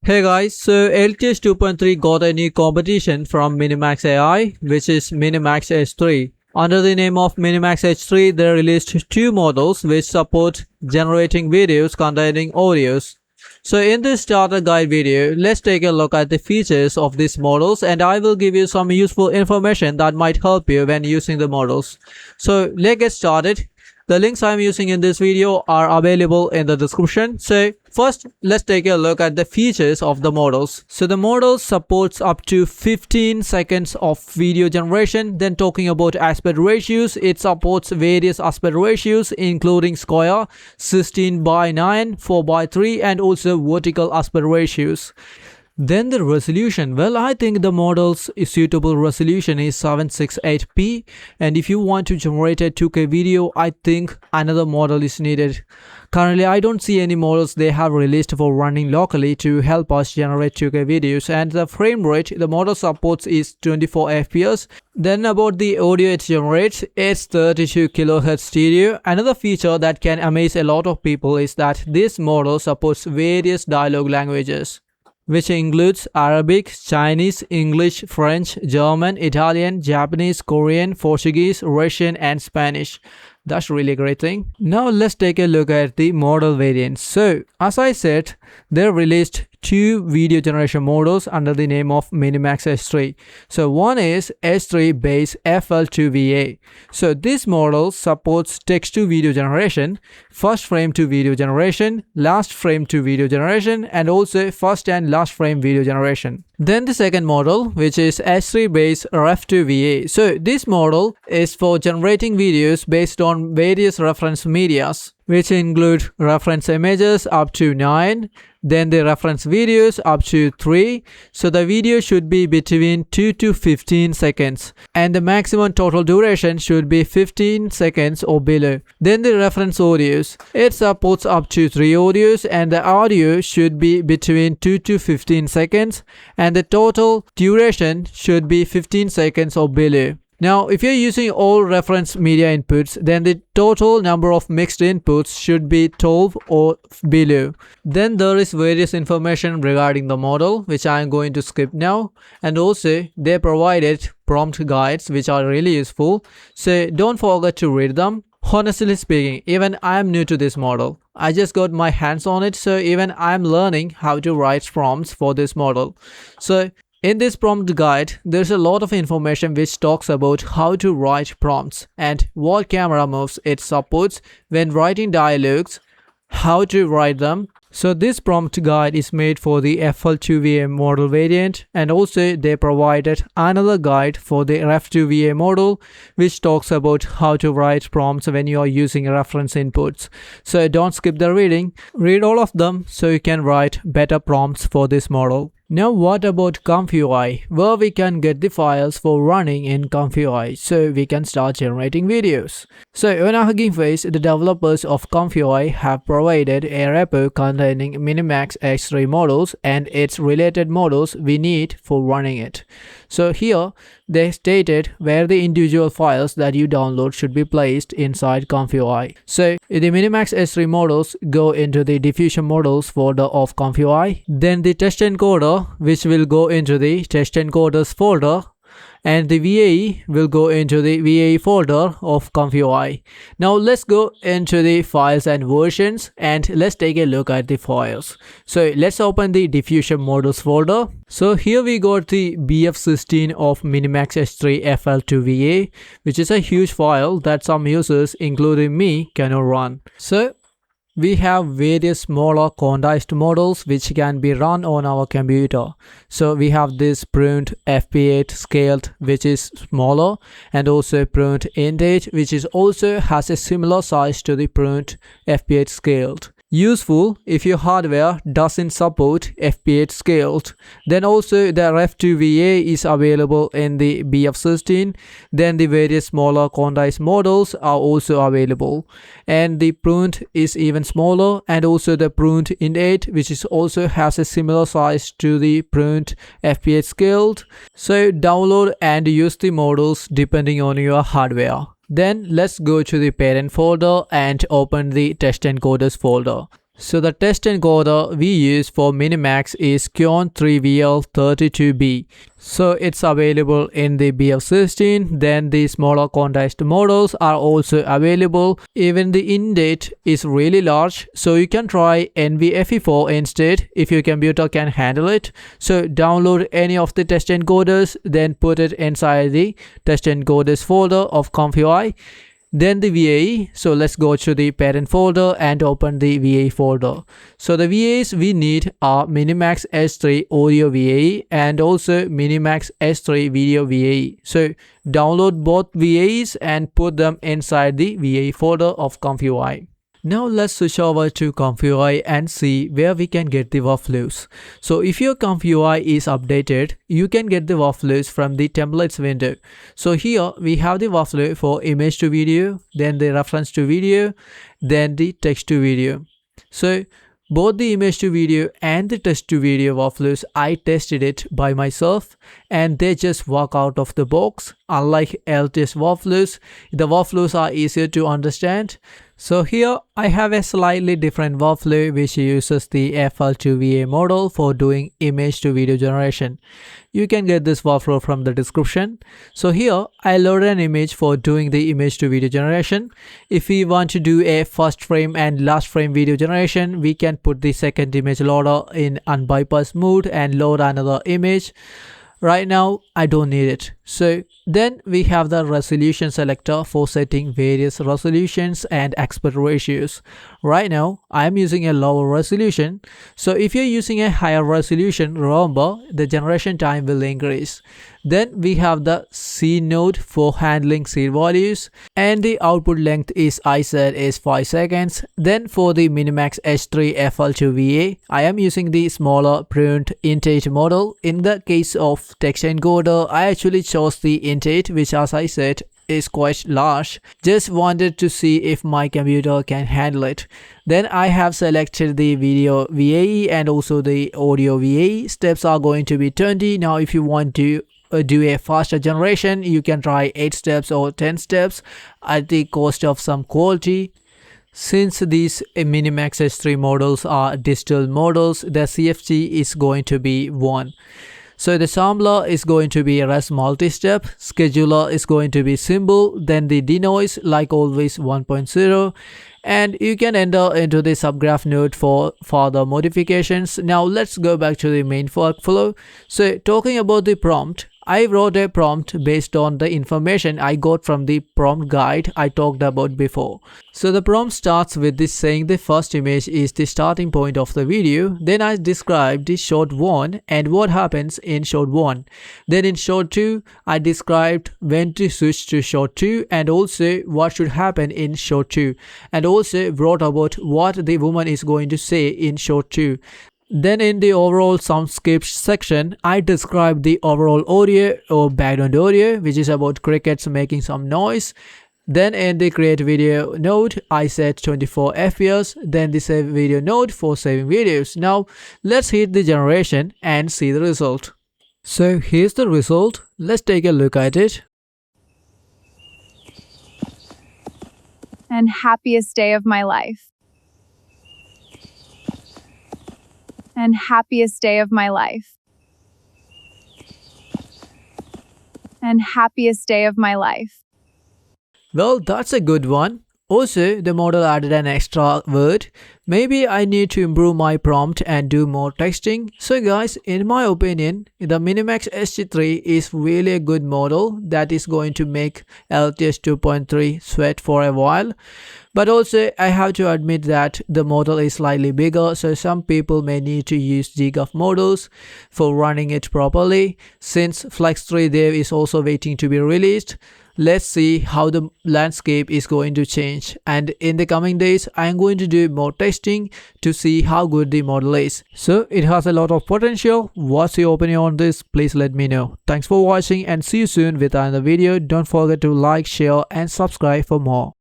Hey guys, so LTX 2.3 got a new competition from MiniMax AI, which is MiniMax H3. Under the name of MiniMax H3, they released two models which support generating videos containing audios. So in this starter guide video, let's take a look at the features of these models, and I will give you some useful information that might help you when using the models. So let's get started. The links I'm using in this video are available in the description. So first, let's take a look at the features of the models. So the model supports up to 15 seconds of video generation. Then talking about aspect ratios, it supports various aspect ratios including square, 16:9, 4:3 and also vertical aspect ratios. Then the resolution, well, I think the model's suitable resolution is 768p, and if you want to generate a 2K video, I think another model is needed. Currently, I don't see any models they have released for running locally to help us generate 2K videos, and the frame rate the model supports is 24 fps. Then about the audio it generates, it's 32 kHz stereo. Another feature that can amaze a lot of people is that this model supports various dialogue languages, which includes Arabic, Chinese, English, French, German, Italian, Japanese, Korean, Portuguese, Russian, and Spanish. That's really a great thing. Now let's take a look at the model variants. So as I said, they released two video generation models under the name of MiniMax H3. So one is H3 base FL2VA. So this model supports text to video generation, first frame to video generation, last frame to video generation, and also first and last frame video generation. Then the second model, which is H3 base Ref2VA. So this model is for generating videos based on various reference medias, which include reference images up to 9, then the reference videos up to 3. So the video should be between 2 to 15 seconds, and the maximum total duration should be 15 seconds or below. Then the reference audios, it supports up to 3 audios, and the audio should be between 2 to 15 seconds, and the total duration should be 15 seconds or below. Now, if you're using all reference media inputs, then the total number of mixed inputs should be 12 or below. Then there is various information regarding the model, which I'm going to skip now. And also, they provided prompt guides, which are really useful. So don't forget to read them. Honestly speaking, even I'm new to this model. I just got my hands on it, so even I'm learning how to write prompts for this model. So in this prompt guide, there's a lot of information which talks about how to write prompts and what camera moves it supports when writing dialogues, how to write them. So this prompt guide is made for the FL2VA model variant, and also they provided another guide for the Ref2VA model which talks about how to write prompts when you are using reference inputs. So don't skip the reading, read all of them so you can write better prompts for this model. Now what about ComfyUI, where we can get the files for running in ComfyUI so we can start generating videos. So in our Hugging Face, the developers of ComfyUI have provided a repo containing MiniMax H3 models and its related models we need for running it. So here they stated where the individual files that you download should be placed inside ComfyUI. So the MiniMax H3 models go into the diffusion models folder of ComfyUI, then the test encoder, which will go into the test encoders folder, and the VAE will go into the VAE folder of ComfyUI. Now let's go into the files and versions, and let's take a look at the files. So let's open the diffusion models folder. So here we got the BF16 of MiniMax H3 FL2VA, which is a huge file that some users, including me, cannot run. So we have various smaller quantized models which can be run on our computer. So we have this pruned FP8 scaled, which is smaller, and also pruned int8, which is also has a similar size to the pruned FP8 scaled. Useful if your hardware doesn't support FP8 scaled. Then also the Ref2VA is available in the BF16. Then the various smaller quantized models are also available, and the pruned is even smaller, and also the pruned int8, which is also has a similar size to the pruned FP8 scaled. So download and use the models depending on your hardware. Then let's go to the parent folder and open the test encoders folder. So the test encoder we use for MiniMax is Kion3VL32B. So it's available in the BF16. Then the smaller context models are also available. Even the indate is really large, so you can try NVFE4 instead if your computer can handle it. So download any of the test encoders, then put it inside the test encoders folder of ComfyUI. Then the VAE, so let's go to the parent folder and open the VAE folder. So the VAEs we need are MiniMax H3 Audio VAE and also MiniMax H3 Video VAE. So download both VAEs and put them inside the VAE folder of ComfyUI. Now let's switch over to ComfyUI and see where we can get the workflows. So if your ComfyUI is updated, you can get the workflows from the templates window. So here we have the workflow for image to video, then the reference to video, then the text to video. So both the image to video and the text to video workflows, I tested it by myself and they just work out of the box. Unlike LTX workflows, the workflows are easier to understand. So here I have a slightly different workflow which uses the FL2VA model for doing image to video generation. You can get this workflow from the description. So here I loaded an image for doing the image to video generation. If we want to do a first frame and last frame video generation, we can put the second image loader in unbypassed mode and load another image. Right now I don't need it. So then we have the resolution selector for setting various resolutions and aspect ratios. Right now I am using a lower resolution. So if you're using a higher resolution, remember the generation time will increase. Then we have the C node for handling seed values and the output length is I said is 5 seconds. Then for the MiniMax H3 FL2VA, I am using the smaller print indate model. In the case of text encoder, I actually chose the indate, which as I said is quite large. Just wanted to see if my computer can handle it. Then I have selected the video VAE and also the audio VAE. Steps are going to be 20. Now if you want to do a faster generation, you can try 8 steps or 10 steps at the cost of some quality. Since these MiniMax H3 models are digital models, the CFG is going to be 1. So the sampler is going to be REST multi-step, scheduler is going to be symbol, then the denoise like always 1.0, and you can enter into the subgraph node for further modifications. Now let's go back to the main workflow. So talking about the prompt, I wrote a prompt based on the information I got from the prompt guide I talked about before. So the prompt starts with this saying the first image is the starting point of the video. Then I described the shot 1 and what happens in shot 1. Then in shot 2, I described when to switch to shot 2 and also what should happen in shot 2. And also wrote about what the woman is going to say in shot 2. Then in the overall soundscape section, I described the overall audio or background audio, which is about crickets making some noise. Then in the create video node, I set 24 FPS, then the save video node for saving videos. Now let's hit the generation and see the result. So here's the result. Let's take a look at it. And happiest day of my life. And happiest day of my life. And happiest day of my life. Well, that's a good one. Also, the model added an extra word. Maybe I need to improve my prompt and do more texting. So guys, in my opinion, the MiniMax H3 is really a good model that is going to make LTX 2.3 sweat for a while. But also, I have to admit that the model is slightly bigger, so some people may need to use GGAF models for running it properly. Since Flex 3 Dev is also waiting to be released, let's see how the landscape is going to change. And in the coming days, I am going to do more testing to see how good the model is. So it has a lot of potential. What's your opinion on this? Please let me know. Thanks for watching and see you soon with another video. Don't forget to like, share and subscribe for more.